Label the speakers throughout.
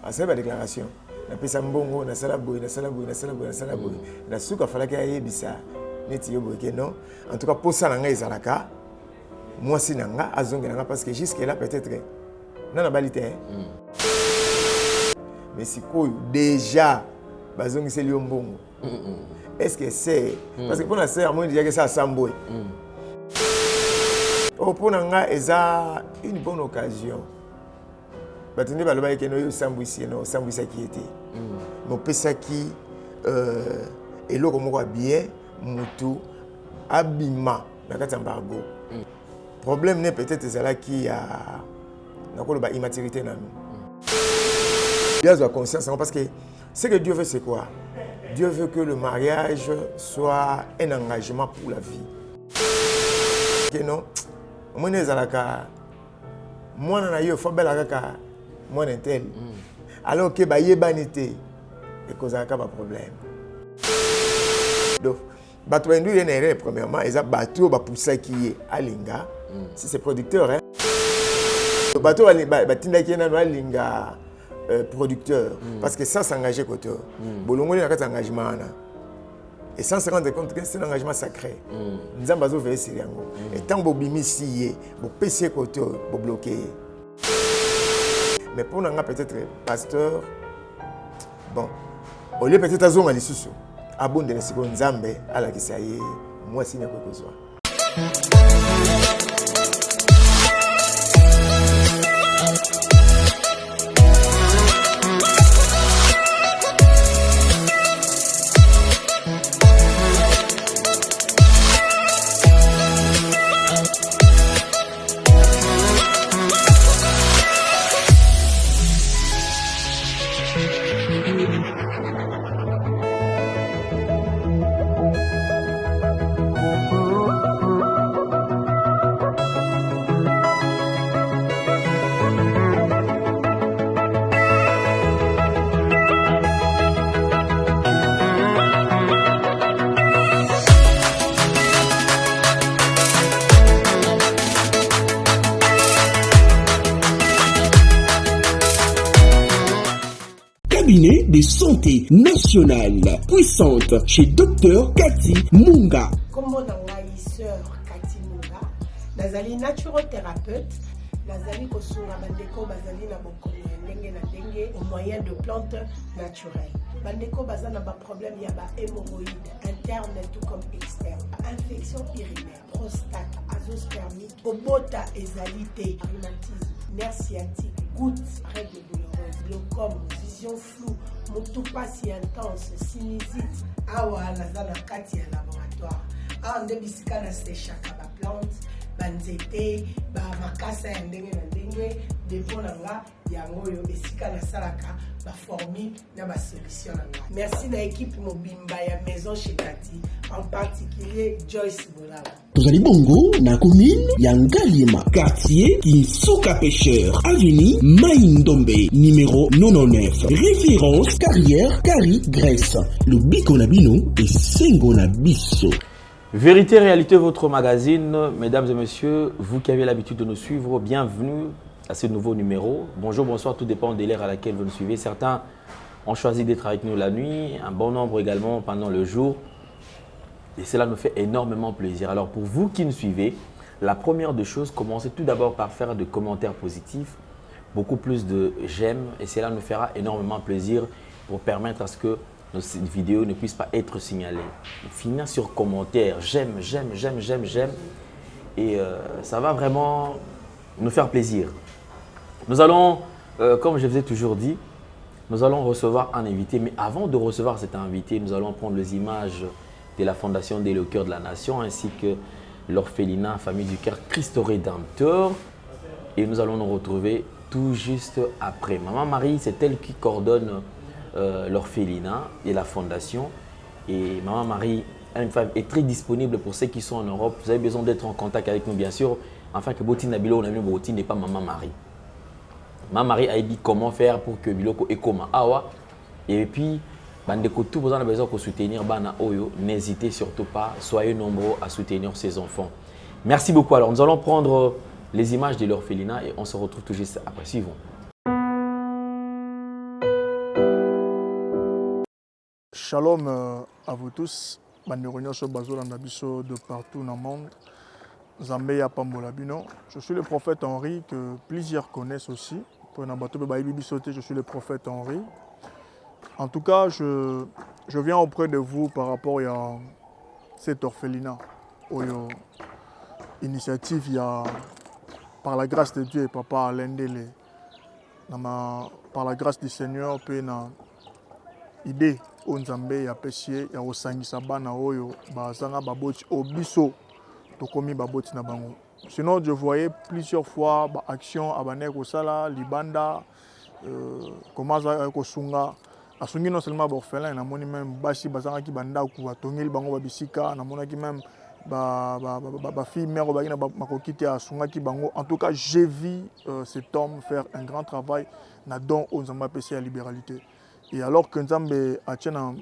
Speaker 1: à cette déclaration. Na pesa mbongo na sala boy na sala boy. Na suka falaki ayebisa neti yo boyke non. En tout cas pour ça nanga ezalaka. Moi si nanga azongela parce que jusque là peut-être nana balité. Mais si quoi déjà bazongisi li mbongo. Est-ce que c'est parce que pour la sœur moi déjà que ça samboy. Oh pour nanga eza une bonne occasion. Batende baloba yeke no yo sambwisi no sambwisa qui était. Mo pesa ki eloko moko bien mutu abima na kati embargo. Problème n'est peut-être cela qui a nakoloba immaturité na nous. Il y a conscience parce que ce que Dieu veut c'est quoi? Dieu veut que le mariage soit un engagement pour la vie. Que non, moi nezalaka moi na yo faut bela kaka moi n'intel. Alors que ba yebanité et causa ka ba problème. Donc bato ndu yenere premièrement ils a bato ba poussa qui alinga si c'est producteur hein. Bato ba tinda ki na alinga producteur parce que ça s'engager côté. Bolongo na kata engagement na. Et sans se rendre compte que c'est un engagement sacré. Nous avons besoin de faire yango. Et tant que vous avez vous PC côté, vous bloquez. Mais pour nous, peut-être pasteur, bon, au lieu peut-être à zone à l'issue, abonne les secondes zambé à la qui ça y est, moi si n'y a pas besoin.
Speaker 2: Cabinet de santé nationale puissante chez Dr Cathy Munga.
Speaker 3: Comme on a sœur Cathy Munga, nazali naturothérapeute, nazali kosunga bandeko bazali na bokomi ndenge na ndenge au moyen de plantes naturelles. Bandeko bazana ba problème ya ba hémorroïdes interne tout comme externe, infection urinaire, prostate, azoospermie, obota ezalité, rhumatisme, nerf sciatique, gouttes, règles douloureuses, glaucome, vision floue, motupa si intense, sinusite, awa nazana kati ya laboratoire. Awa nde bisika na séchaka ba plante, banzete, ba makasa ya ndenge na ndenge, depo na nga yango yo esika na salaka ba formule na ba solution na nga. Merci na équipe mobimba ya maison chez Cathy, en particulier Joyce Bolala.
Speaker 2: Tozali bongo na commune ya Ngaliema, quartier Kinsuka Pêcheur, avenue Maïndombe, numéro 99. Référence carrière Kari Grèce. Le biko na bino et sengo na biso.
Speaker 4: Vérité, réalité, votre magazine. Mesdames et messieurs, vous qui avez l'habitude de nous suivre, bienvenue à ce nouveau numéro. Bonjour, bonsoir, tout dépend de l'ère à laquelle vous nous suivez. Certains ont choisi d'être avec nous la nuit, un bon nombre également pendant le jour. Et cela nous fait énormément plaisir. Alors pour vous qui nous suivez, la première des choses, commencez tout d'abord par faire des commentaires positifs, beaucoup plus de j'aime et cela nous fera énormément plaisir pour permettre à ce que nos vidéos ne puissent pas être signalées. Finir sur commentaires, j'aime. Et ça va vraiment nous faire plaisir. Nous allons, comme je vous ai toujours dit, nous allons recevoir un invité. Mais avant de recevoir cet invité, nous allons prendre les images de la Fondation des Cœurs de la Nation ainsi que l'orphelinat Famille du Cœur Christ Rédempteur. Et nous allons nous retrouver tout juste après. Maman Marie, c'est elle qui coordonne l'orphelinat et la fondation. Et Maman Marie est très disponible pour ceux qui sont en Europe. Vous avez besoin d'être en contact avec nous, bien sûr. Enfin, que Botine Nabilo, on a mis Botine n'est pas Maman Marie. Maman Marie a dit comment faire pour que Biloko et Koma Awa. Et puis, bandeko tout vous en avez besoin de soutenir Bana Oyo. N'hésitez surtout pas. Soyez nombreux à soutenir ces enfants. Merci beaucoup. Alors, nous allons prendre les images de l'orphelinat et on se retrouve tout juste après. Suivons.
Speaker 5: Shalom à vous tous. De partout dans le monde. Zambé Pambola Bino. Je suis le prophète Henri que plusieurs connaissent aussi. Je suis le prophète Henri. En tout cas, je viens auprès de vous par rapport à cet orphelinat. Initiative, il y a, par la grâce de Dieu et Papa Alain Dele, par la grâce du Seigneur, puis na idée au Nzambé ya péché ya osangisa bana oyo bazanga baboti obiso tokomi baboti na bango. Sinon je voyais plusieurs fois ba action abane ko sala libanda comment ça ko sunga asungi non seulement ba orphelin na moni même basi bazanga ki banda ku batongeli bango babisika na mona ki même ba fille mère ba makokite asunga ki bango. En tout cas j'ai vu cet homme faire un grand travail na don au Nzamba péché à libéralité. Et alors que Nzambe a tient un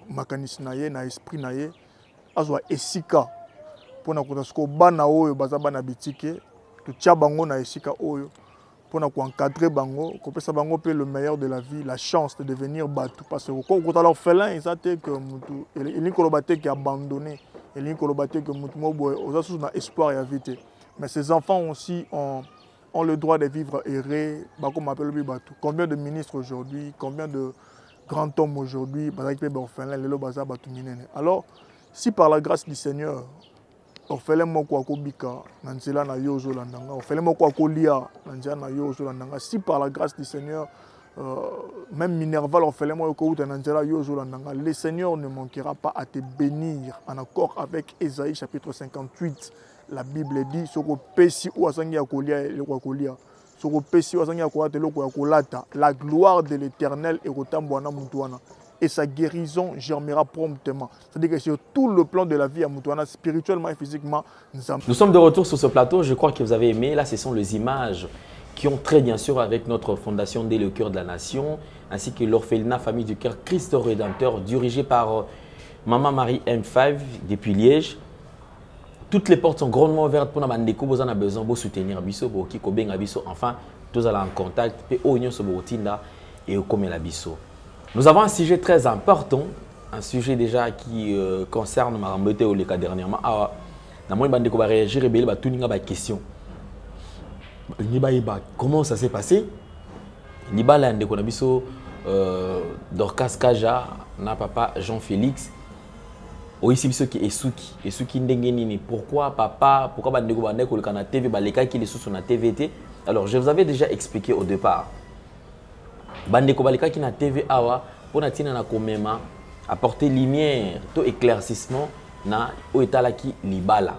Speaker 5: mécanisme na esprit na ye azwa esika pona ko bana oyo bazaba na bitike to tia bango na esika oyo pona ko encadrer bango ko pesa bango pe le meilleur de la vie, la chance de devenir batu parce que quand l'orphelin ils été que mutu il kolobate qui abandonné il kolobate que mutu mobo oza sous na espoir ya vie. Mais ces enfants aussi ont le droit de vivre errés, comme on appelle le bateau. Combien de ministres aujourd'hui, combien de grands hommes aujourd'hui, alors, si par la grâce du Seigneur, si par la grâce du Seigneur, même Minerval, le Seigneur ne manquera pas à te bénir en accord avec Ésaïe chapitre 58. La Bible dit la gloire de l'Éternel est et sa guérison germera promptement. C'est-à-dire que sur tout le plan de la vie à Moutouana, spirituellement et physiquement,
Speaker 4: nous sommes de retour sur ce plateau. Je crois que vous avez aimé. Là, ce sont les images qui ont trait bien sûr avec notre fondation Dès le cœur de la nation, ainsi que l'orphelinat Famille du Cœur Christ Rédempteur, dirigé par Maman Marie M5 depuis Liège. Toutes les portes sont grandement ouvertes pour nous. Vous avez besoin de soutenir Bisso, enfin, tous allons en contact, et nous avons un sujet très important, un sujet déjà qui concerne Marambete ou le cas dernièrement. Réagir et tout une question. Comment ça s'est passé? Dorcas Kaja, na papa Jean-Félix. Oisi biso ki esuki ndenge nini, pourquoi papa, pourquoi bandeko bandeko le kana TV baleka ki les sous na TVT. Alors je vous avais déjà expliqué au départ. Bandeko baleka ki na TV awa pour na tina na komema apporter lumière to éclaircissement na o etala ki libala.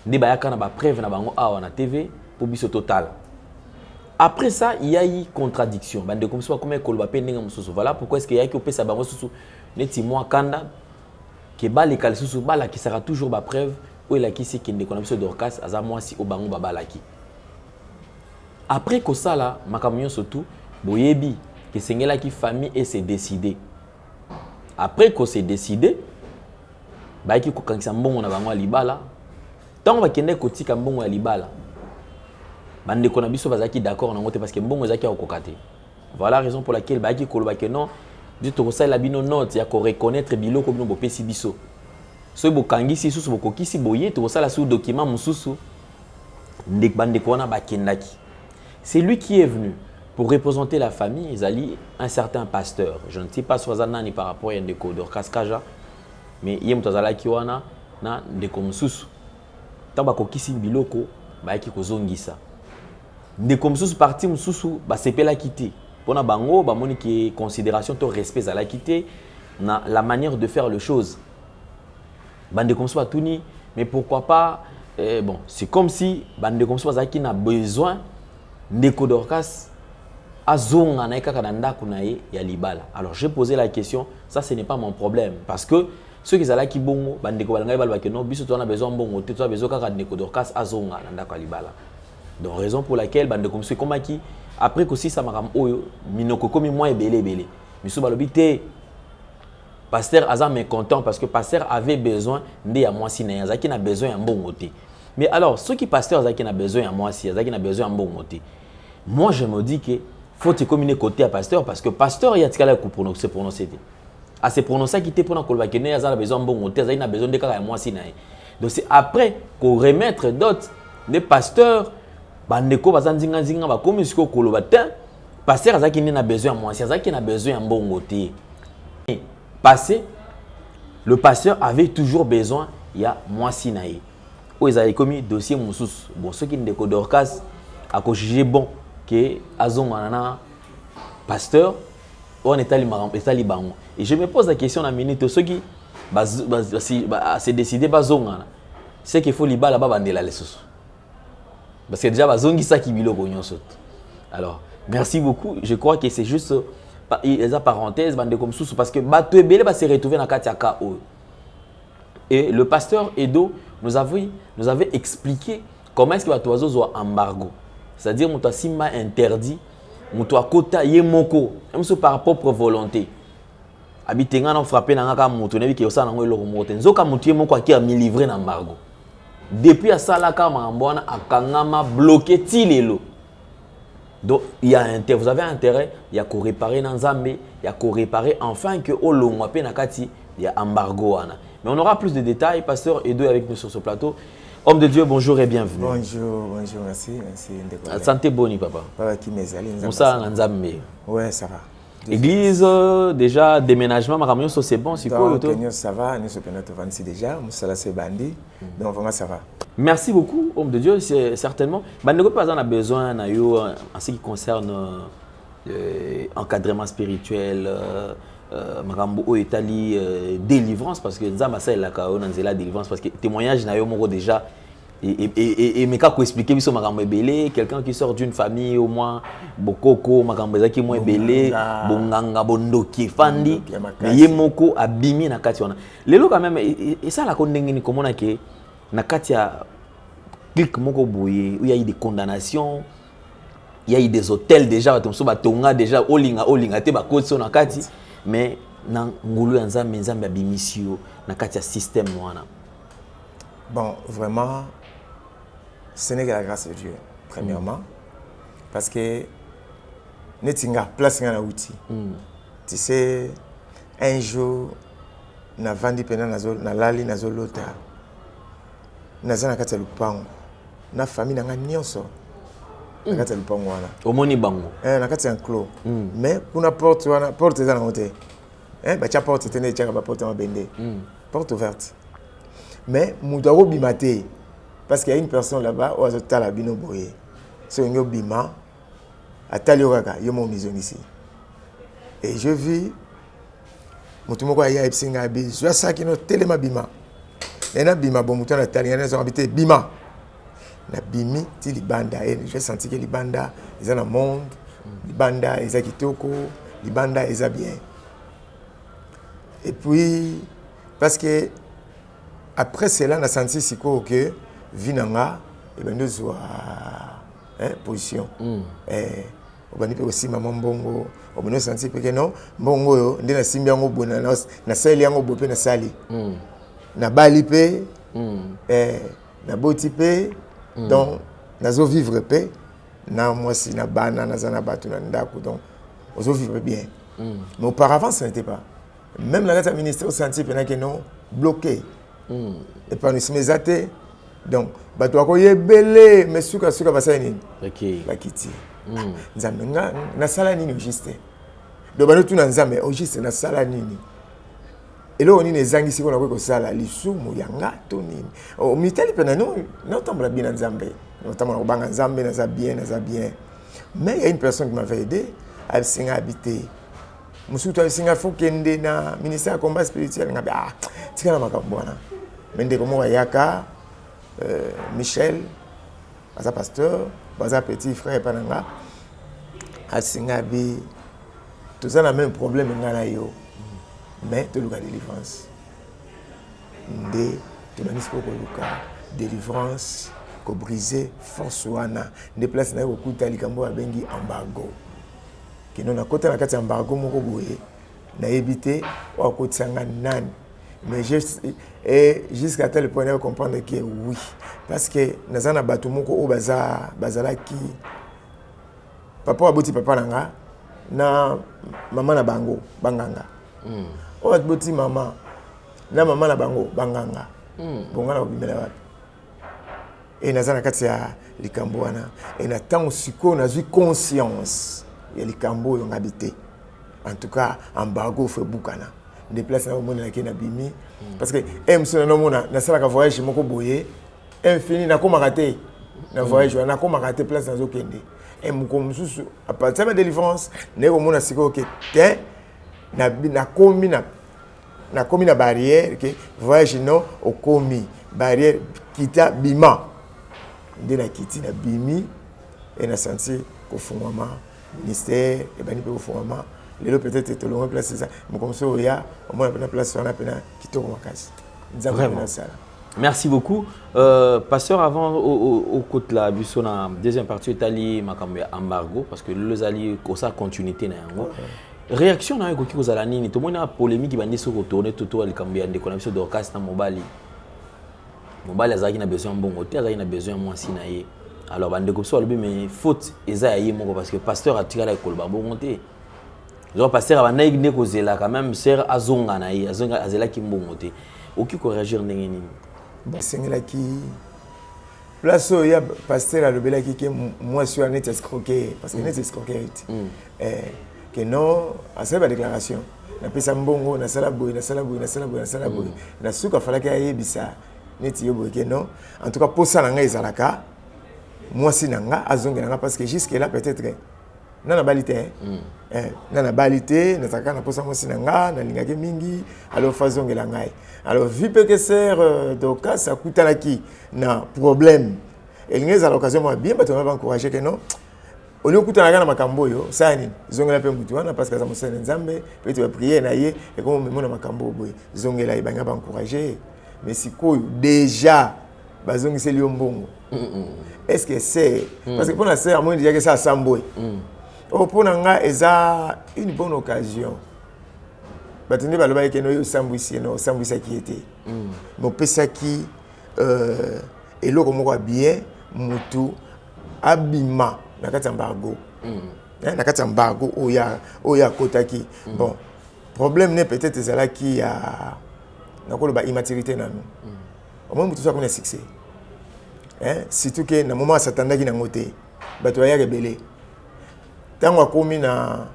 Speaker 4: Nde bayaka na ba preuve na bango awa na TV pour biso total. Après ça, il y a eu contradiction. Bandeko mso comme koloba pe ndenge msusu. Voilà pourquoi est-ce qu'il y a ki opesa bango susu neti moi kanda que baleka lisusu bala qui sera toujours ba preuve ou la qui c'est qui ne connaît pas Dorcas aza mwasi au bango babalaki. Après que ça là makamyo surtout boyebi que sengela qui famille et c'est décidé. Après que c'est décidé ba ki ko kangisa mbongo na bango libala tant ba kende kotika mbongo ya libala bande ko na biso bazaki d'accord na ngote parce que mbongo ezaki okokate. Voilà la raison pour laquelle ba ki koloba que non Dieu te conseille la bino note ya ko reconnaître biloko bino bopesi biso. So bokangisi susu bokokisi boye te kosala sous document mususu ndek bande ko na bakendaki. C'est lui qui est venu pour représenter la famille, Ezali, un certain pasteur. Je ne sais pas sur Zanani par rapport à Ndeko Dorcas Kaja, mais yem tozala ki wana na ndeko mususu. Ta bakokisi biloko ba ki kozongisa. Ndeko mususu parti mususu ba sepela kité. Pour na bango, ba moni ki considération to respect à la quitter na la manière de faire les choses. Bande comme ça tuni, mais pourquoi pas bon, c'est comme si bande comme ça qui n'a besoin ndeko Dorcas azonga na kaka na ndako na ye ya libala. Alors j'ai posé la question, ça ce n'est pas mon problème parce que ceux qui zala ki bongo bande ko balanga balba que non biso to na besoin bongo, to besoin kaka ndeko Dorcas azonga na ndako ya libala. Donc raison pour laquelle bande comme ça comme qui après que si ça m'a oyo minoko comme moi belé miso balobi te pasteur Azam est content parce que pasteur avait besoin de ya moi si na yazaki na besoin ya mbongo te. Mais alors ceux qui pasteur Azaki na besoin ya moi si yazaki na besoin ya mbongo te. Moi je me dis que faut te communiquer côté à pasteur parce que pasteur il y a tikala ko prononcer. à se prononcer qui était pour qu'on a besoin de bon côté, il a besoin de cas moi si donc c'est après qu'on remettre d'autres des pasteurs bandeko bazanzinga zinga ba comme ce ko lo batin pasteur azaki n'a besoin moi si azaki n'a besoin de bon côté passé le pasteur avait toujours besoin il y a moi si naï où ils avaient commis dossier moussous bon ceux qui ne décodent cas à juger bon que azonga pasteur on est allé bango et je me pose la question à minute ceux qui c'est décidé bazonga c'est qu'il faut liba là-bas bandela les sous parce que déjà bazongi ça qui bilo gognon saute alors merci beaucoup je crois que c'est juste les parenthèses bande comme sous parce que bato ebele ba se retrouver dans katia KO et le pasteur Edo nous avait expliqué comment est-ce que bato bazo embargo c'est-à-dire muto simba interdit muto akota yemoko même par propre volonté abitenga na frapper na ngaka muto nebi ke osana ngo eloko mote nzoka mutu yemoko aki a mi livrer na embargo depuis à salaka mambona akangama bloqué tilelo donc il y a vous avez intérêt il y a qu'on réparer dans Nzambe il y a qu'on réparer enfin que olongwa pe na kati il y a embargo wana mais on aura plus de détails pasteur Edo avec nous sur ce plateau. Homme de Dieu, bonjour et bienvenue.
Speaker 1: Bonjour, merci.
Speaker 4: Santé boni papa.
Speaker 1: Papa qui m'ezali
Speaker 4: Moussa Nzambe.
Speaker 1: Ouais, ça va.
Speaker 4: Église déjà déménagement makamyo so c'est bon si quoi
Speaker 1: ça va, nous sommes notre 26 déjà, Moussa c'est bandi. Donc vraiment ça va.
Speaker 4: Merci beaucoup homme de Dieu, c'est certainement bandeko pas on a besoin na yo en ce qui concerne encadrement spirituel makambo o etali délivrance parce que nzamba ça la ka on nzela délivrance parce que témoignage na yo moko déjà et mais quand expliquer biso makambo ebele quelqu'un qui sort d'une famille au moins bokoko makambo ezaki mo ebele bonganga bondoki fandi mais ye moko abimi na kati wana lelo quand même et ça la kondenge ni komona ke na kati ya clique moko boye où il y a eu des condamnations il y a eu des hôtels déjà batomso batonga déjà olinga te ba kotso na kati mais na ngulu ya nzambe abimisio na kati ya système wana.
Speaker 1: Bon, vraiment ce n'est que la grâce de Dieu premièrement parce que netinga place nga na outil. Tu sais un jour na vandi pena na lali na zolota na zana kati ya lupango na famille nga nyonso na kati ya lupango wana
Speaker 4: omoni bango
Speaker 1: na kati ya enclos mais kuna porte wana porte za na hote ba cha porte tene cha ba porte mabende porte ouverte mais mudago bimate parce qu'il y a une personne là-bas au azotala bino boye so ngo bima atali okaka yo mo maison ici et je vis mutu moko ya ipsinga bi je ça qui no telema bima ena bima bon mutu na tali na zo habiter bima na bimi ti libanda et j'ai senti que libanda ils en monde libanda ils a kitoko libanda ils a bien et puis parce que après cela on a senti siko que vinanga et ben nous position obani pe aussi maman bongo obano senti pe que non bongo yo ndé na simbi yango bona na sali yango bope na sali na bali pe na boti pe donc nazo vivre pe na moi si na bana na zana batu na ndako donc ozo vivre bien mais auparavant ça n'était pas même la date ministère au senti pe na que non bloqué et pas nous mes athées donc batu ko yebele mais suka basa nini
Speaker 4: OK
Speaker 1: bakiti nzambe na sala nini juste do bano tu na nzambe o juste na sala nini elo nini ezangi siko na ko sala lisumu yanga to nini o mitali pena no tambola bien nzambe no tambola banga nzambe na za bien mais il y a une personne qui m'avait aidé à singa habiter musuto singa fokende na ministère de combat spirituel ngabe tika na makambo wana mende komo yaka Michel baza pasteur baza petit frère pananga asinga bi tous a le même problème ngana yo mais to luka délivrance ndé to na nisiko ko luka délivrance ko briser force wana ndé place na ko kuta likambo abengi embargo kino na kota na kati embargo moko boye na éviter wa kotsanga nani mais jusqu'à tel point de comprendre que oui parce que nazana bato moko o bazala ki papa aboti papa nanga na mama na bango banganga o boti maman na maman na bango banganga bonga na bimela wapi et nazana kati ya likambo wana et na tango siko nazwi conscience ya likambo yo ngabité en tout cas embargo fait bukana déplace na mona na kena bimi parce que emso na mona na sala ka voyage moko boye infini na koma raté na voyage na koma raté place na zokende et moko mususu à partir de délivrance ne ko mona siko ke te na komi na barrière que voyage non au komi barrière kita bima de la kiti na bimi et na senti ko fungama ministère et bani pe ko fungama lelo peut-être te longue place ça mais comme ça ya au moins na place on a pena kitoko makasi
Speaker 4: vraiment
Speaker 1: ça.
Speaker 4: Merci beaucoup. Pasteur, avant au côté la buisson na deuxième partie Italie makambo embargo parce que les alliés ko sa continuité na yango. Réaction na ko ki kozala nini to mona polémique bandi so ko tourner toto le kambo ya ndeko na biso d'orchestre na mobali. Mobali azaki na besoin bongo te azaki na besoin moi sinaye. Alors bande ko so alobi mais faute eza yaye moko parce que pasteur a tiré la kolba bongo te. Genre pasteur abana igné ko zela quand même sœur azonga na ye azonga azela ki mbongo te. Oki ko réagir ndenge nini?
Speaker 1: Sengela ki place où il y a pasteur alobela ki moi sur net escroquer parce que net escroquer que non à cette déclaration na pesa mbongo na sala boy na suka fala ka yebisa net yobo que non en tout cas pour ça nga ezalaka moi sinanga azongela parce que jusque là peut-être nana balité nana balité na saka na posa moi sinanga na lingaki mingi alors fazongela ngai alors vu que sœur donc ça coûte la qui na problème et ngeza l'occasion moi bien bato va encourager que non au lieu kutana kana makambo yo sani zongela pe mutu wana parce que ça mo sene nzambe peut tu vas prier na ye et comme me mona makambo boy zongela ibanga ba encourager mais si ko déjà bazongise liyo mbongo est-ce que c'est parce que pour la sœur moi déjà que ça samboy oh pour nga eza une bonne occasion batende baloba ke no yo sambwisi no sambwisa ki était mo pesa ki eloko moko bien mutu abima na kati embargo na kati embargo oya kotaki bon problème n'est peut-être ezala ki ya na koloba immaturité na nous au moins mutu so ko na succès surtout que na moment s'attendaki na ngote bato ya rebelle tango akomi na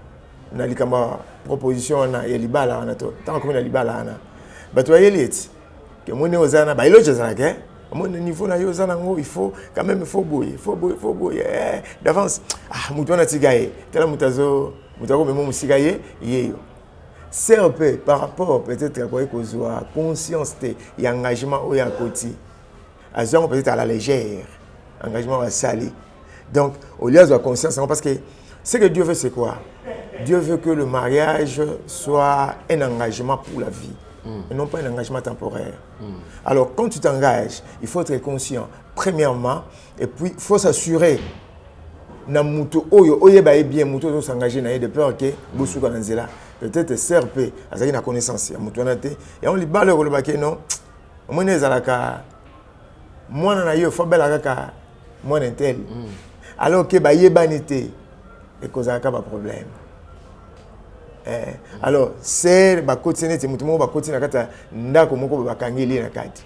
Speaker 1: likamba proposition na ya libala wana to tango akomi na libala ana bato ya yeleti ke moni ozana ba ilo jazana ke moni niveau na yo ozana ngo il faut quand même il faut boyer d'avance mutu wana tigaye tela mutazo mutako memo musigaye yeyo c'est un peu par rapport peut-être à quoi kozwa conscience te ya engagement o ya koti azongo peut-être à la légère engagement à sali donc au lieu de conscience parce que ce que Dieu veut, c'est quoi? Dieu veut que le mariage soit un engagement pour la vie, et non pas un engagement temporaire. Alors, quand tu t'engages, il faut être conscient, premièrement, et puis il faut s'assurer na muto oyo oyeba bien muto s'engager na de peur que bosuka na nzela peut-être serpe azaki na connaissance ya muto na te et on li bale ko le baké non mona ezalaka mona na yo faut bela kaka mona tel alors que ba yebani te et causa pas problème alors c'est ba continuer te mutumo ba continuer kata ndako moko ba kangeli na kati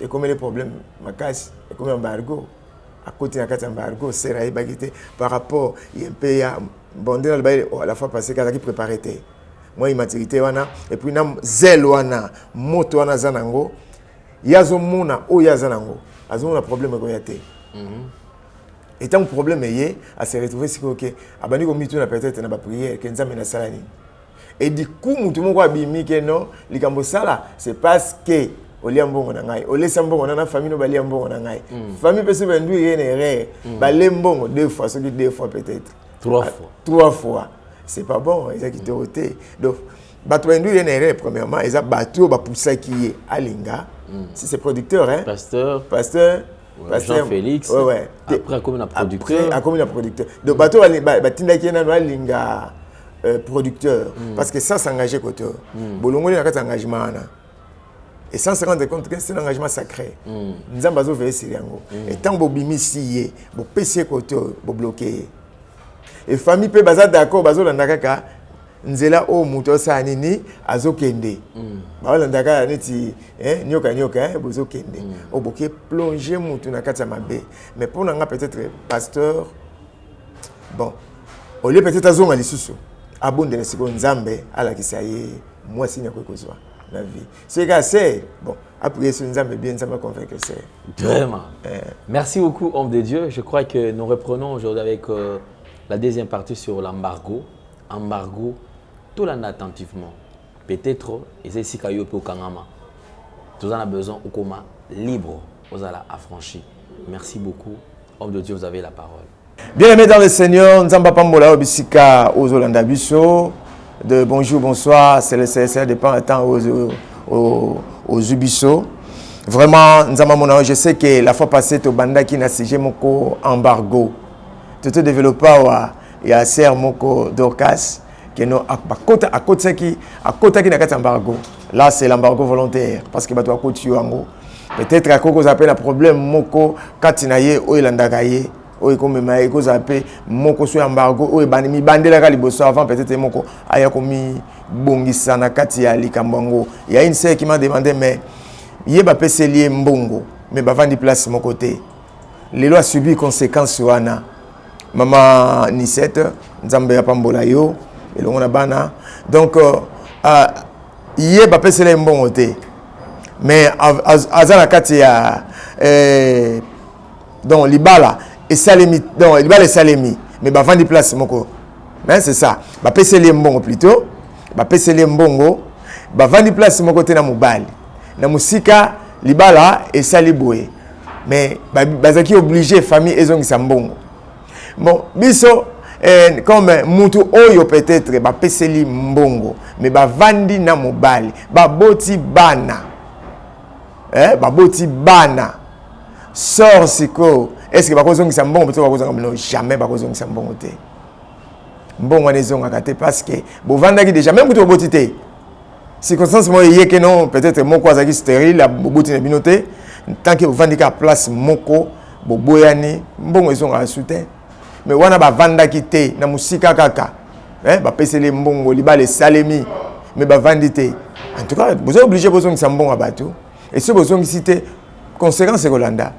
Speaker 1: et comme les problèmes makasi et comme embargo à côté na kata embargo c'est ra bagité par rapport il peut ya bondé na bail à la fois passé kata qui préparer te moi immaturité wana et puis na zel wana moto wana zanango yazo mona o yazanango azona problème ko yate et tant que problème est à se retrouver si que abani ko mitu na peut-être na ba prière que nzambe na salani et du coup mutu moko abimi que non likambo sala c'est parce que oliambongo na ngai olesambongo na famille no baliambongo na ngai famille pese bendu yene erreur balembongo deux fois peut-être trois fois c'est pas bon ils a quitté ôté donc bato bendu yene erreur premièrement ils a battu ba poussa qui alinga si c'est producteur hein pasteur
Speaker 4: Jean-Félix.
Speaker 1: Ouais.
Speaker 4: Après, comme un producteur.
Speaker 1: Après, comme producteur. Donc, bateau, batinda qui est dans linga producteur. Parce que ça s'engager côté. Bolongo n'a pas d'engagement. Et sans se rendre compte que c'est un engagement sacré. Nous avons besoin de faire ça. Et tant que bimi sié, bo PC côté, bo bloqué. Et famille peut baser d'accord, bazo la nakaka. nzela o muto sa nini azokende balanda kaka neti nyoka bozokende oboke plonger mutu na kati ya mabe mais pour nga peut-être pasteur bon au lieu peut-être azonga lisusu abondela siko nzambe alakisa ye mwasi nyako ekozwa la vie c'est que c'est bon après ce nzambe bien nzambe convaincre c'est
Speaker 4: vraiment merci beaucoup homme de Dieu. Je crois que nous reprenons aujourd'hui avec la deuxième partie sur l'embargo. Tout l'en attentivement. Peut-être, et c'est ici qu'il peut Kangama. Tout en a besoin au coma libre, aux ala affranchis. Merci beaucoup. Homme de Dieu, vous avez la parole.
Speaker 1: Bien aimé dans le Seigneur, Nzamba Pambola Obisika aux Olanda Bisso. De bonjour, bonsoir, c'est le CSR dépend un temps aux Ubisso. Vraiment, Nzamba Mona, je sais que la fois passée, au Banda qui n'a sigé mon embargo. Tout le développeur, il y a Serre Moko Dorcas. À côté qui n'a qu'à embargo. Là, c'est l'embargo volontaire. Parce que peut-être à cause appelle un problème moko katinaye ou landagaye ou comme maï cause appelle moko sur embargo ou banimi bandela kaliboso avant peut-être moko aya komi bongisa na katia likambango. Il y a une sœur qui m'a demandé mais yeba pese lié mbongo mais bavandi place mon côté. Les lois subi conséquences sur ana. Maman Nisette Nzambe ya Pambola yo et l'on a bana donc hier pas passer les bons côté mais azana kati ya donc libala et salemi donc libala et salemi mais ba vendre place moko mais c'est ça ba passer les bons plutôt ba passer les bons ba vendre place mon côté na mobali na musika libala et saliboé mais bazaki obligé famille ezongisa mbongo bon biso comme mutu oyo peut-être ba peseli mbongo mais ba vandi na mobali ba boti bana sort siko est-ce que ba kozongisa mbongo peut-être ba kozonga jamais ba kozongisa mbongo te mbongo nezonga kate parce que bo vandaki déjà même mutu boti te circonstance mo yeke non peut-être moko azaki stérile la boti na binote tant que bo vandika place moko bo boyani mbongo ezonga soutien mais wana ba vanda kité na musika kaka ba pesele mbongo libale salemi mais ba vandité en tout cas vous êtes obligé de faire mbongo abatu et si vous cité conséquence c'est Rolanda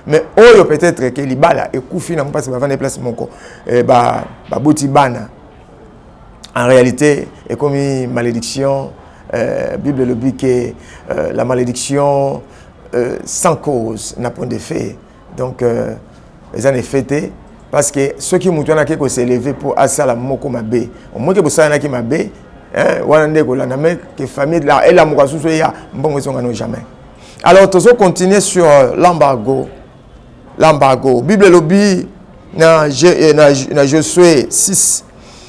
Speaker 1: mais oyo peut-être que libala et koufi na pas ba vendre place moko ba boti bana en réalité est comme une malédiction Bible le dit que la malédiction sans cause n'a point d'effet donc les années fêtées parce que ceux qui moutonna qui ko s'élever pour asala moko mabe au moins que vous savez qui mabe wana ndeko la na que famille là et la moko susu ya mbongo songa no jamais alors tous continuer sur l'embargo Bible lobi na Josué 6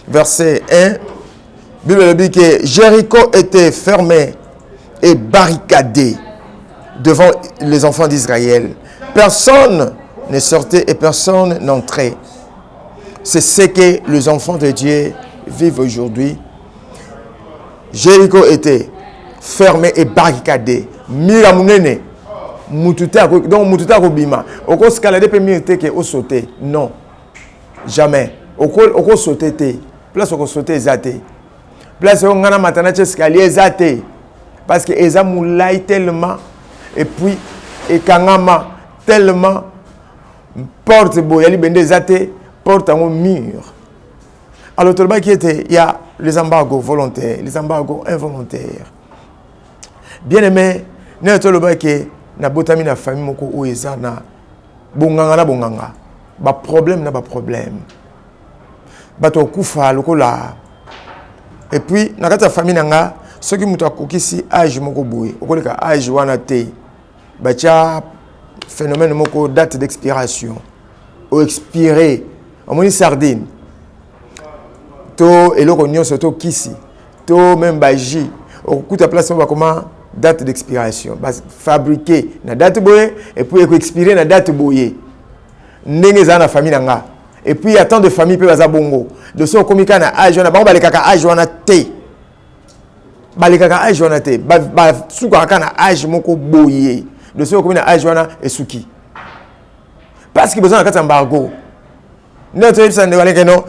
Speaker 1: verset 1 Bible lobi que Jéricho était fermé et barricadé devant les enfants d'Israël. Personne ne sortait et personne n'entrait. C'est ce que les enfants de Dieu vivent aujourd'hui. Jéricho était fermé et barricadé. Mira munene. Mututa donc mututa kobima. Oko escalader pe mirete ke o sauter. Non. Jamais. Oko sauter te. Place oko sauter ezate. Place on ngana matana escalier ezate. Parce que eza moulay tellement et puis et kangama tellement porte boyali bende zate porte en mur. Alors tout le monde qui était il y a les embargos volontaires, les embargos involontaires. Bien aimé, ne tout le monde qui na botami na famille moko o ezana bonganga ba problème na ba problème. Bato kufa lokola. Et puis na kata famille nanga ceux qui muto akokisi âge moko boye, okoleka âge wana te. Bacha phénomène moko date d'expiration ou expiré on moni sardine to eloko nyonso to kisi to même baji okuta place ba comment date d'expiration ba fabriqué na date boye et puis expirer na date boye ndenge za na famille nanga et puis il y a tant de familles pe baza bongo de so komika na âge wana ba balekaka âge wana te balekaka âge wana te ba suka kana âge moko boye de ceux qui ont âge et souki parce que besoin de embargo notre épisode de non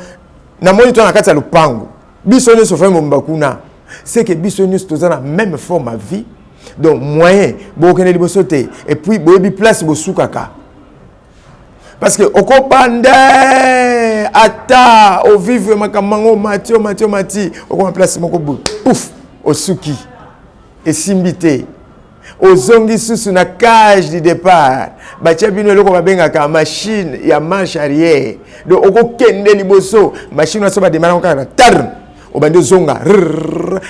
Speaker 1: na moni to na kata lupango biso nyonso frère Mombakuna c'est que biso nyonso toza na même forme à vie donc moyen bokende liboso te et puis boyebi place bosukaka parce que okopande ata au vivre makamango mati okoma place moko pouf osuki esimbite ozongi susu na cage du départ batia bino eloko babengaka machine ya marche arrière donc okokende liboso machine waso bademana kaka na tar obandi ozonga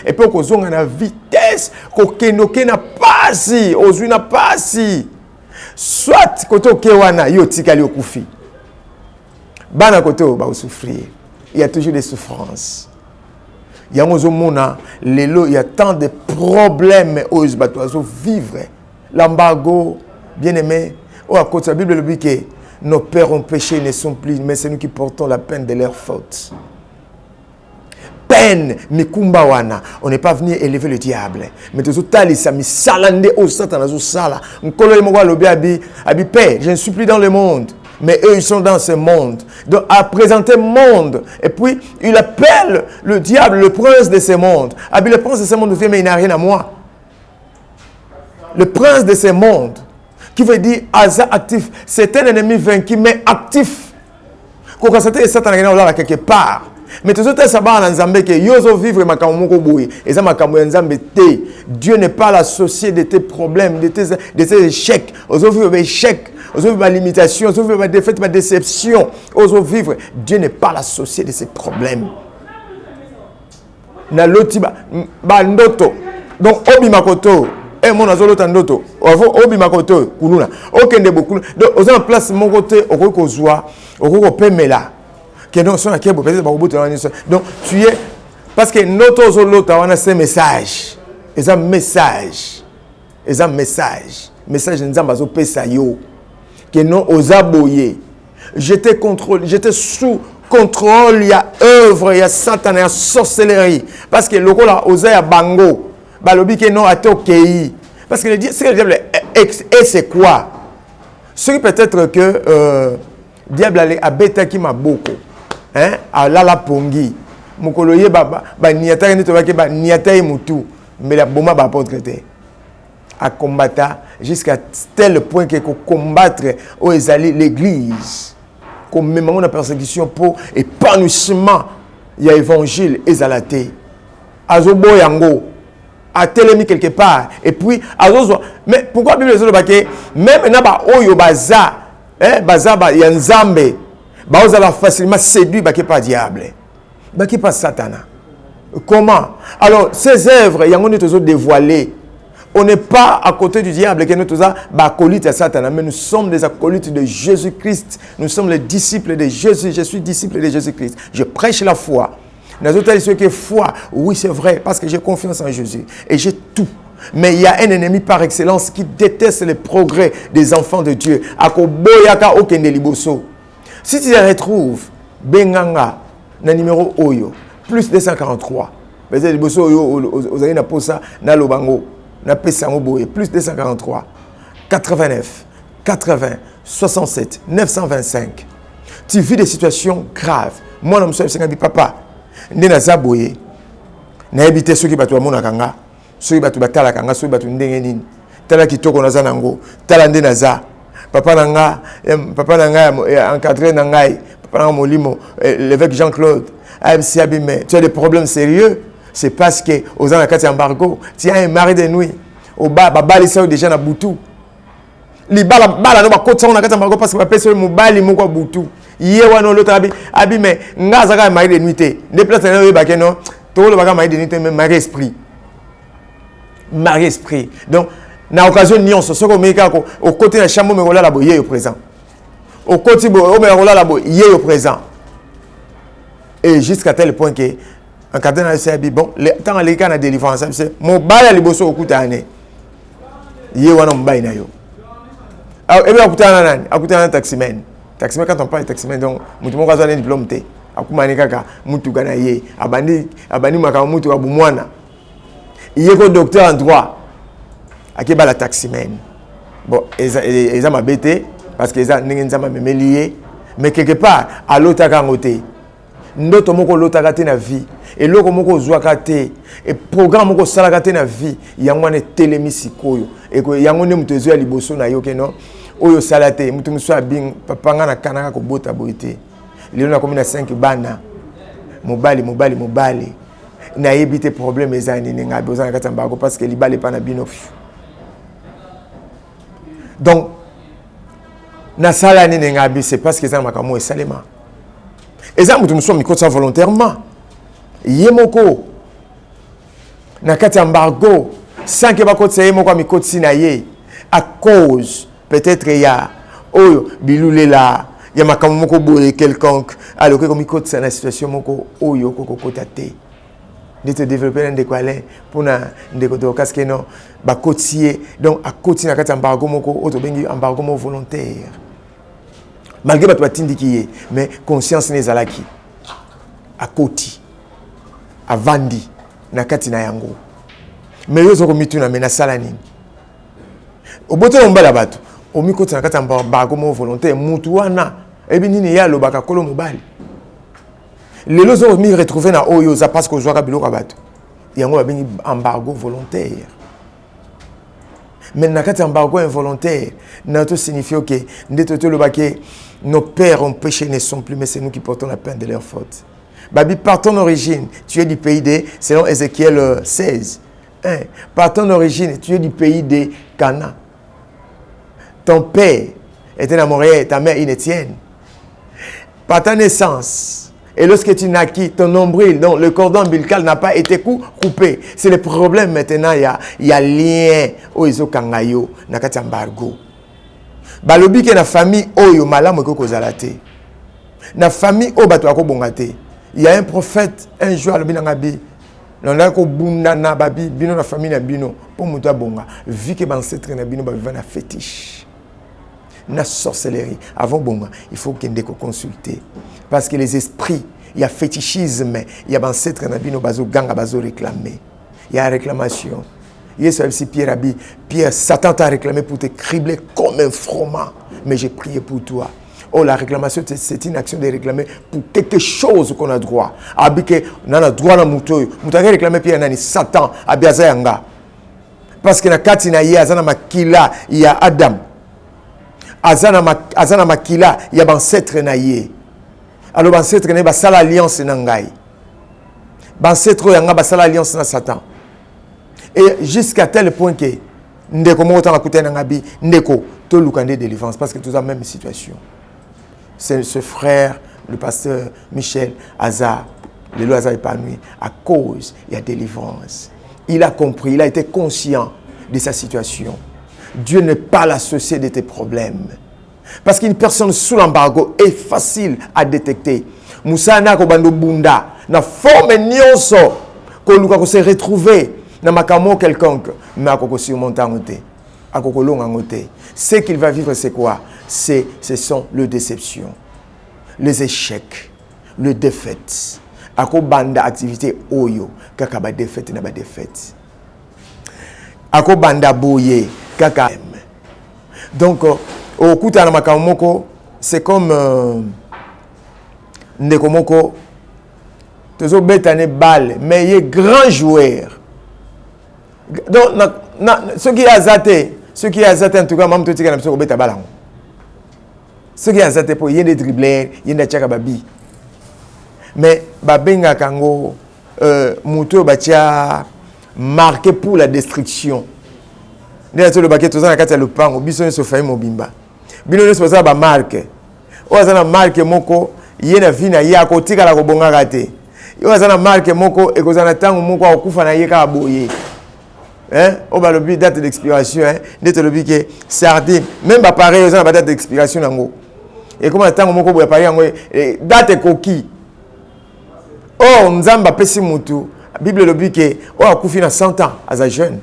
Speaker 1: et puis okozonga na vitesse kokende na pasi ozwi na pasi soit kote oke wana yo tikali okufi bana kote ba souffrir il y a toujours des souffrances. Il y a il y a tant de problèmes aux bateaux vivre. L'embargo, bien aimé, à cause de la Bible, le dit que nos pères ont péché, ne sont plus, mais c'est nous qui portons la peine de leurs fautes. Peine, mikumba wana, on n'est pas venu élever le diable. Mais tout ça, mi salande au satan, au sala. Nkolo yemwa lobi abi père, je ne suis plus dans le monde. Mais eux, ils sont dans ce monde. Donc, à présenter monde. Et puis, il appelle le diable le prince de ce monde. Ah, le prince de ce monde, mais il n'a rien à moi. Le prince de ce monde, qui veut dire Asa actif, c'est un ennemi vaincu, mais actif. Quand c'était Satan là quelque part. Mais tout ça, ça va en Nzambé que yozo vivre makamoko boui. Et ça makamu Nzambé te. Dieu n'est pas l'associé de tes problèmes, de tes échecs. Ozo vivre échecs. Ozo vivre ma limitation, ozo vivre ma défaite, ma déception. Ozo vivre. Dieu n'est pas l'associé de ces problèmes. Na lotiba ba ndoto. Donc obi makoto. Mon azolo tandoto. Obi makoto kuluna. Okende beaucoup. Donc ozo en place mon côté okokozwa, okopemela. Donc tu es parce que notre zolota on a ce message et un message nzambazo pesa yo que non aux aboyés j'étais sous contrôle il y a œuvre il y a satan il y a sorcellerie parce que le là osa ya bango balobi que non atokei parce que le diable et c'est quoi ce qui peut-être que diable a bêta qui m'a beaucoup hein alala pongi mukoloye baba ba niata ni to ba ke ba niata e mutu mais la boma ba portraité à combattre jusqu'à tel point que combattre aux ezali l'église comme même on a persécution pour épanouissement il y a évangile ezalaté azobo yango a télémi quelque part et puis azozo mais pourquoi Bible zo ba ke même na ba oyo baza baza ba ya nzambe bah vous allez facilement séduit bah qui pas diable bah qui pas satana comment alors ces œuvres il y a on est toujours dévoilé on n'est pas à côté du diable qui nous tous bah acolytes à satana mais nous sommes des acolytes de Jésus-Christ nous sommes les disciples de Jésus je suis disciple de Jésus-Christ je prêche la foi dans autres ceux qui foi oui c'est vrai parce que j'ai confiance en Jésus et j'ai tout. Mais il y a un ennemi par excellence qui déteste les progrès des enfants de Dieu akoboyaka okende liboso. Si tu les retrouves, Benganga, na numéro Oyo, plus 243. Vous avez dit, vous avez posa na lobango, na pesango boye, plus 243, 89, 80, 67, 925. Tu vis des situations graves. Moi, je suis un papa. Je suis un boye. Je habité ceux qui battent mon akanga, ceux qui battent la kanga, ceux qui battent ndengenin. Tala ki toko na zanango, tala ndenaza. Papa nanga encadré nangai papa nanga molimo l'évêque Jean-Claude AMC abime tu as des problèmes sérieux c'est parce que aux anakati embargo tu as un mari de nuit au bali ça déjà na butu li bala no ba kotsa na kati embargo parce que ba pesa mobali moko butu yé wana l'autre abime ngaza ka mari de nuit te ne place na yo ba ke non to lo ba ka mari de nuit te mais mari esprit donc na occasion nyonso soko meka ko au côté na chambre me rola la boye au présent au côté bo o me rola la boye au présent et jusqu'à tel point que en cadre na c'est bon le temps les cas na délivrance c'est mon bala liboso okutane yé wana mbayi na yo et bien akutana taximan quand on parle de taximan donc mutu moko azana diplôme te akumani kaka mutu kana yé abandi maka mutu abumwana yé ko docteur en droit qui est la taximen. Bon, ils ont m'abêté parce qu'ils ont lié. Mais quelque part, à l'autre côté, notre moko l'autre côté na vie. et loko moko zwaka te et programme moko salaka te na vie yango ne telemi sikoyo et ko yango ne mutu ezo ya liboso na yo ke non oyo salate mutu muso abing papa nga na kanaka ko bota boite lelo na komi na 5 bana mobali na yebite problème ezani ninga besoin kata mbago parce que libale pa na bino. Donc na sala ni ninga bi c'est parce que ça makamo e salema. Eza mutu muso mikotsa volontairement. Yemoko na kata mbago sans que bakotsa yemoko mikotsi na ye à cause peut-être ya oyo bilulela ya makambo moko boye quelconque alors que comme ikotsa na situation moko oyo kokokota te. De te développer un décoilé pour na ndeko parce que non ba cotier donc à côté na kati embargo moko auto bengi embargo mo volontaire malgré ba to tindiki mais conscience ne zalaki à côté à vandi na kati na yango mais yo zoko mituna mais na sala nini oboto mbala bato o mikoti na kati embargo mo volontaire mutu wana ebi nini ya lobaka kolo mobali. Les lois ont mis retrouvé dans Oyo, ça passe qu'au Joara Bilo Rabat. Il y a un embargo volontaire. Mais dans le embargo involontaire, ça signifie que nos pères ont péché, ne sont plus, mais c'est nous qui portons la peine de leur faute. Babi, par ton origine, tu es du pays de, selon Ézéchiel 16. Par ton origine, tu es du pays de Cana. Ton père était à Montréal, ta mère inétienne. Par ta naissance, et lorsque tu naquis, ton nombril, donc le cordon ombilical n'a pas été coupé. C'est le problème maintenant, il y a lien au iso kangayo, nakati embargo. Balobi ke na famille oyo malamu ko kozalate. Na famille o bato ako bongate. Il y a un prophète un jour alobi na ngabi. Nanda ko bunda na babi bino na famille na bino po mutu abonga. Vu que ancêtre na bino ba vivant na fétiche. Na sorcellerie. Avant bonga, il faut qu'on consulter. Parce que les esprits, il y a fétichisme, il y a ancêtre nabino bazo ganga bazo réclamer. Il y a réclamation. Pierre, Satan t'a réclamé pour te cribler comme un froment. Mais j'ai prié pour toi. Oh, la réclamation, c'est une action de réclamer pour quelque chose qu'on a droit. Abike, on a droit à moutoyo. Moutoyo réclamer Pierre nani Satan, abiazayanga. Parce que na katina ye azana makila, il y a Adam. Azana makila, il y a ancêtre na ye. Alors ancêtre na ba sala alliance na ngai. Ancêtre yanga ba sala alliance na Satan. Et jusqu'à tel point que ndeko mo tanga kutena ngabi ndeko to lukande délivrance parce que tous la même situation. C'est ce frère, le pasteur Michel Hazard, le Loi Hazard épanoui à cause il y a délivrance. Il a compris, il a été conscient de sa situation. Dieu n'est pas l'associé de tes problèmes. Parce qu'une personne sous l'embargo est facile à détecter. Moussa na ko bando bunda na forme nyonso ko luka ko se retrouver na makamo quelconque mais akoko surmonter ngote akoko longa ngote. Ce qu'il va vivre c'est quoi? Ce sont les déceptions, les échecs, les défaites. Ako banda activité oyo kaka ba défaite na ba défaite. Ako banda boye kaka. Donc au kuta na makamoko c'est comme Ndekomoko tozo betane balle mais il est grand joueur. Donc ceux qui azaté en tout cas même tout tika na biso ko beta balle. Ceux qui azaté pour yende dribbler yende chaka babi. Mais babenga kango muto batia marqué pour la destruction. Ndela to le baquet toza na kati ya lupango biso nso fayi mobimba. Bino nso baza ba marque. Oza na marque moko yena vina yako tika la kobonga kate. Oza na marque moko ekoza na tango moko akufa na yeka aboye. On va le but date d'expiration date le but que sardine même pas pareil oza na date d'expiration nango. Et comment tango moko boya pareil yango date koki. Oh nzamba pesi mutu. Bible le but que o akufi na 100 ans as a jeune.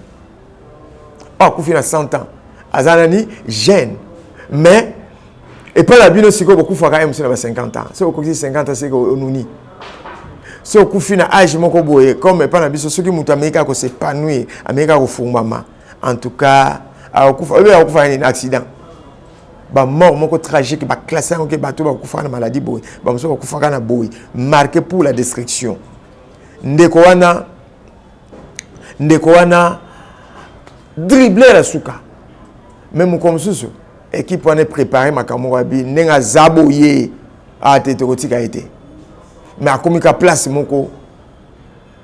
Speaker 1: Oh, Koufi a 100 ans. Azanani, jeune. Mais, et pas la bino siko, Koufi a quand même 50 ans. Si vous avez 50 ans, c'est que vous avez si vous avez un âge, comme pas la bino, ceux qui ont Amérique, qui s'épanouissent, Amérique, qui font maman. En tout cas, Koufi a un accident. Ba mort moko tragique, ba classé en que bateau, ba Koufi a une maladie, ba monsieur Koufi a une marqué pour la destruction. ndeko wana dribbler la suka même comme ça équipe on est préparé makambo abi nenga zaboye a te kotika été mais a komika place moko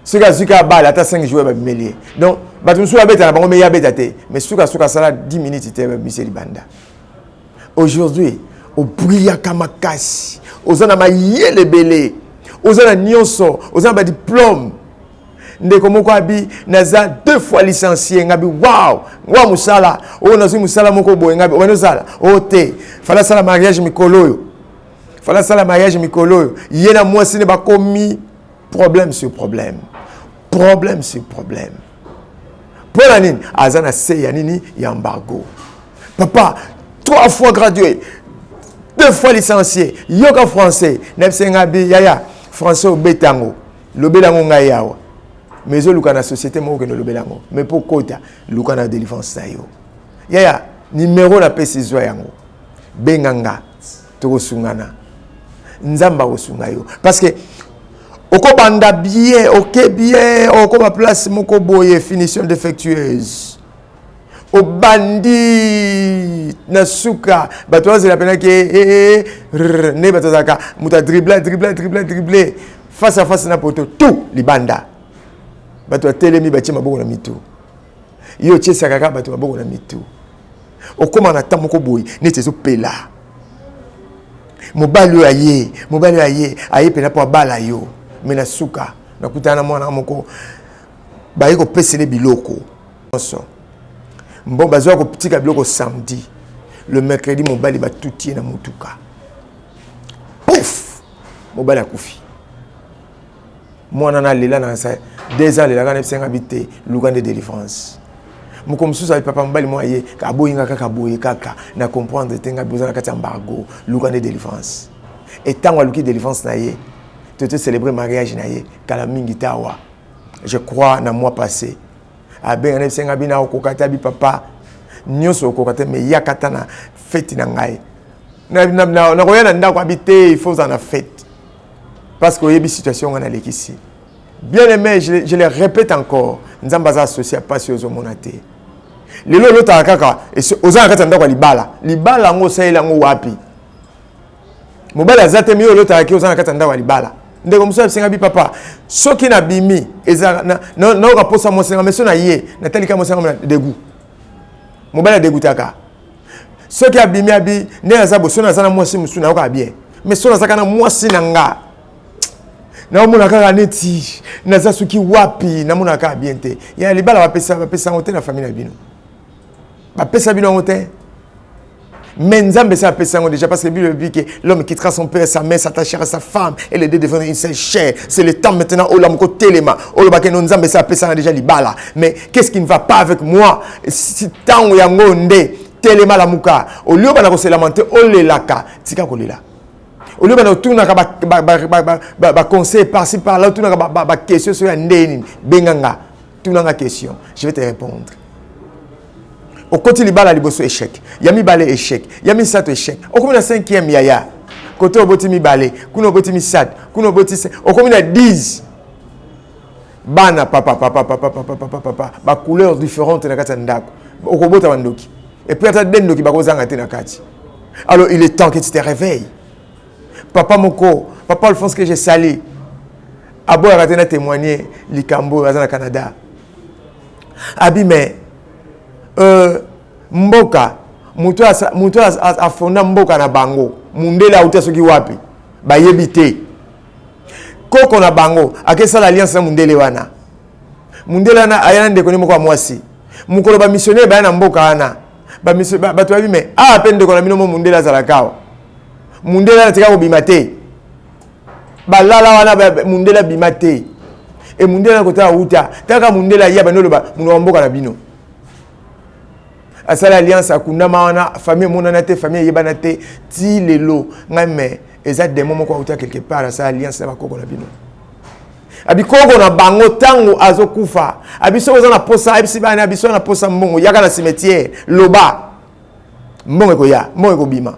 Speaker 1: suka bala ata 5 joueurs ba bimelier donc batu suka beta na bango me ya beta te mais suka sala 10 minutes te Michel Banda aujourd'hui au brillant kamakasi ozana mayele belé ozana nyonso ozana ba diplôme ndeko moko abi naza 2 fois licencié ngabi wow musala o nazo musala moko boye ngabi o sala o te fala sala mariage mikolo yena moi ce n'est pas commis problème sur problème pour la nini azana se ya nini ya embargo papa 3 fois gradué 2 fois licencié yoka français nebse ngabi yaya français obetango lobelango ngayawa mais au na société mo que no lobelango mais pour kota luka na délivrance na yo yaya numéro la pesizo yango benganga to sungana nzamba osunga yo parce que oko banda bien oko ba place moko boye finition défectueuse au bandi na suka bato azela pena ke ne bato zaka muta dribbler face à face na poto tout libanda bato atelemi batie maboko na mitu yo tiesa kaka bato maboko na mitu okoma na tamoko boy nete zo pela mobali aye pena po bala yo mena suka na kutana mwana moko bayiko pesele biloko so bon bazwa ko petit biloko samedi le mercredi mobali ba tutie na mutuka pouf mobali akufi mwana na lela na sa 2 ans lela kana psenga bité lugande de délivrance moko mususu papa mobali moye ka boyinga kaka boye kaka na comprendre tenga besoin na kati embargo lugande de délivrance et tant wa luki délivrance na ye te célébrer mariage na ye kala mingi tawa je crois na mois passé abenga na psenga bina okokata bi papa nyonso okokata me yakata na fête na ngai na koyana ndako habité il faut en a fête parce qu'il y a une situation on a ici. Bien aimé, je le répète encore, nous avons associé à passer aux monatés. Les lots de kaka et aux arrêts ndako libala ngo saila ngo wapi. Mobala zate mi lots de aux arrêts ndako libala. Ndeko muso singa bi papa, soki na bimi eza na ka posa mo singa meso na ye, na talika mo singa de goût. Mobala de goutaka. Soki abimi abi ne azabo sona sana mo simu suna ka bien. Mais sona sakana mo sinanga. Na mona kaka neti na zasuki wapi na mona kaka bien te ya libala va pesa ngote na famille na bino ba pesa bino ngote mais nzambe ça pesa ngo déjà parce que Bible dit que l'homme quittera son père et sa mère s'attachera à sa femme et les deux deviendront une seule chair. C'est le temps maintenant au lam ko telema au ba ke no nzambe ça pesa déjà libala mais qu'est-ce qui ne va pas avec moi si tant ya ngonde telema la muka au lieu bana ko se lamenter au lelaka tika ko lela au lieu de tout na conseil par-ci par-là, tout na question sur ndeni benganga, tout na question, je vais te répondre. Au côté libala liboso échec, yami balé échec, yami sato échec. Au comme na 5e yaya, côté au boti mi balé, kuno boti mi sat, kuno boti au comme na 10 bana papa ba couleurs différentes na kata ndako. Au kobota wandoki. Et puis ata dendoki ba kozanga te na kati. Alors il est temps que tu te réveilles. Papa Moko, papa Alphonse que j'ai sali. Abo a témoigné Likambo au Canada. Abi mais mboka muto a fonda mboka na bango. Mundela uta soki wapi. Ba yebite. Koko na bango akesa l'alliance na mundele wana. Mundela na ayana ndeko ni moko mwasi. Mukolo ba missionnaire ba na mboka ana. Ba missionnaire ba to abi mais a peine de ko na bino mundela zalakawa. Mundela tika ko bimate balala wana mundela bimate e mundela ko ta uta taka mundela ya banolo ba munomboka na bino asala alliance akunda mawana famille monana te famille yebana te ti lelo ngame eza demo moko uta quelque part asala alliance na bakoko na bino abi koko na bango tango azokufa abi sozo na posa abi sibana abi so na posa mbongo yaka na cimetière loba mbongo ko ya mbongo ko bima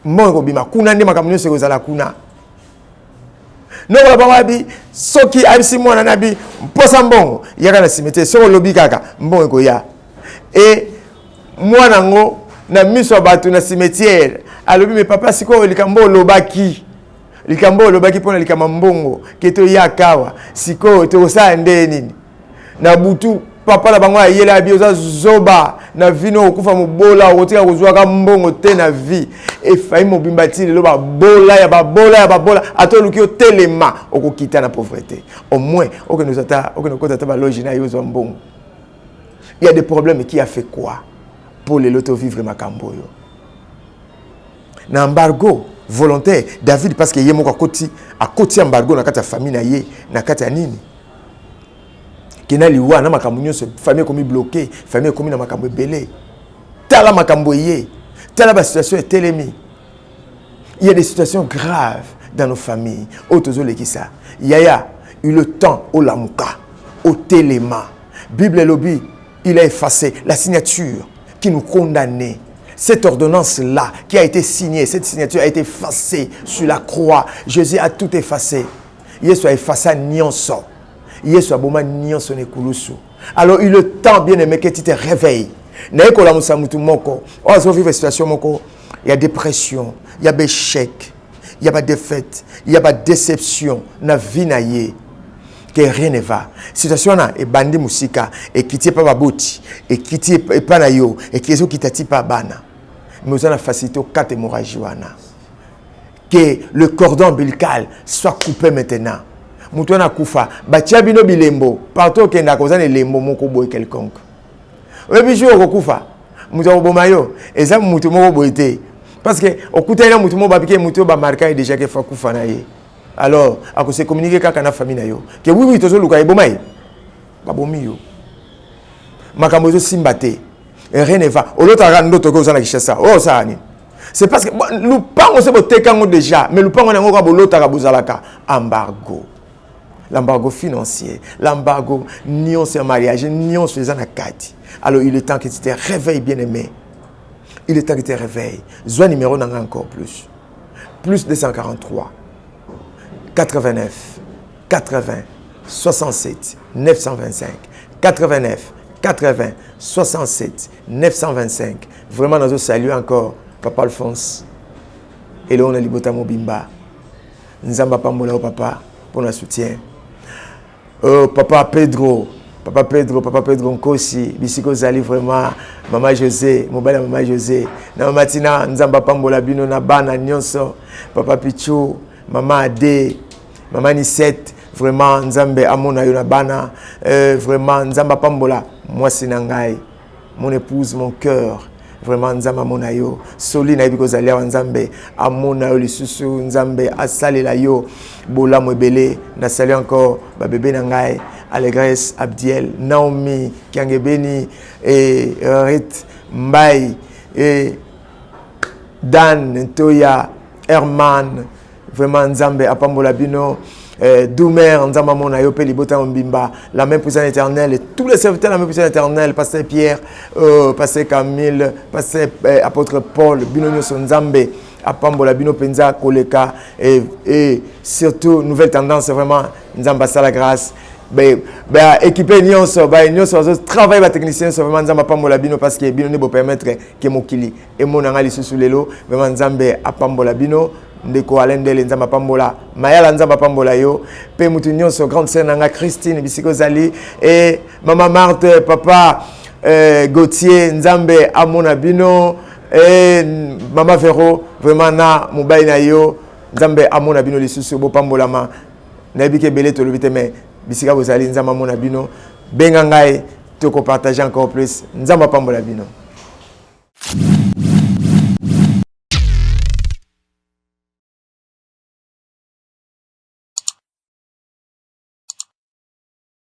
Speaker 1: mbongo bima kuna ndi makamunyo sekozala kuna Non la bangabi soki abisi mwana nabi posa mbongo yaka na cimetière soko lobi kaka mbongo koya et mwana ngo na miso batu na cimetière alobi me papa siko likambo lobaki pona likama mbongo keto yakawa siko to sa ndeni na butu papa la bango ayela bioza zoba na vino okufa mobola okotika kozwa ka mbongo te na vie e fayi mobimbati lelo babola atoluki otelema okokita na pauvreté au moins okokota ba loge na yozo mbongo. Il y a des problèmes qui a fait quoi pour les loto vivre makambo yo na embargo volontaire David parce que yé moko akoti embargo na kati ya famille na ye na kati ya nini kena liwa na makambo nyonso famille komi bloqué famille komi na makambo belé tala makambo yé tala ba situation est telemi. Il y a des situations graves dans nos familles autozo lekisa yaya eu le temps au lamuka au telema Bible lobby il a effacé la signature qui nous condamnait. Cette ordonnance-là qui a été signée, cette signature a été effacée sur la croix. Jésus a tout effacé. Yesu a effacé à Nyonso. Yesu a boma Nyonso ne kulusu. Alors il est le temps bien aimé que tu te réveilles. Il y a une situation, il y a dépression, il y a échec, il y a défaite, il y a déception, il y a vie. Que rien ne va. Situation là et bandi musika et qui pas baboti et qui pas na yo et qui est qui tati pas bana. Mais on a facilité au 4 hémorragies wana. Que le cordon ombilical soit coupé maintenant. Mutu na kufa batia bino bilembo partout que na kozana lembo moko boy quelconque. Obi jour ko kufa mutu oboma yo eza mutu moko boyete parce que okutela mutu moko babike mutu ba marquer déjà que fa kufa na ye. Alors, à cause de communiquer avec la famille, que oui, tu as le cas, babomi yo. Makambozo simbate, rien ne va. Au l'autre, on a d'autres choses qui ça. Oh, ça ani. C'est parce que nous pas on sait que déjà, mais nous pas on a encore l'autre à embargo. L'embargo financier, l'embargo nion sur mariage, nion sur les anakati. Alors, il est temps que tu te réveilles, bien aimé. Il est temps que tu te réveilles. Zoa numéro n'a encore plus. Plus 243. 89, 80, 67, 925. 89, 80, 67, 925. Vraiment, nous saluons encore Papa Alphonse. Et là, on a Libota Mobimba. Nous avons Papa pour notre soutien. Papa Pedro Nkosi, Bisiko Zali vraiment, Maman José, Mobile Maman José. Na matina, nous avons Pambola Bino na bana nyonso, Papa Pichou, Maman Ade, Maman Nisette, vraiment Nzambe Amona Yonabana, vraiment Nzamba Pambola, moi c'est Nangai, mon épouse, mon cœur, vraiment Nzamba Monayo, Soli na Ibiko Zalia Nzambe, Amona yo lisusu Nzambe, Asale la yo, Bola Mwebele, na sali encore, ba bébé Nangai, Allégresse, Abdiel, Naomi, Kiangebeni, et Rit, Mbaye, et Dan, Ntoya, Herman, vraiment Nzambe apambola bino Doumer Nzamba mona yo pe libota mbimba la même puissance éternelle et tous les serviteurs de la même puissance éternelle pasteur Pierre pasteur Camille pasteur apôtre Paul bino nyoso Nzambe apambola bino penza koleka et surtout nouvelle tendance vraiment Nzamba sa la grâce équipé nyonso travail ba technicien so vraiment Nzamba apambola bino parce que bino ne bo permettre que mokili et mon angali sous lelo vraiment Nzambe apambola bino ndeko alendele Nzamba pambola mayala Nzamba pambola yo pe mutu nyonso grande sœur nanga Christine Bisiko Zali et maman Marthe papa Gauthier Nzambe amona bino et maman Véro vraiment na mobile na yo Nzambe amona bino lisusu bo pambola ma na bike belé to lobite mais Bisika Zali Nzamba amona bino benga ngai to ko partager encore plus Nzamba pambola bino.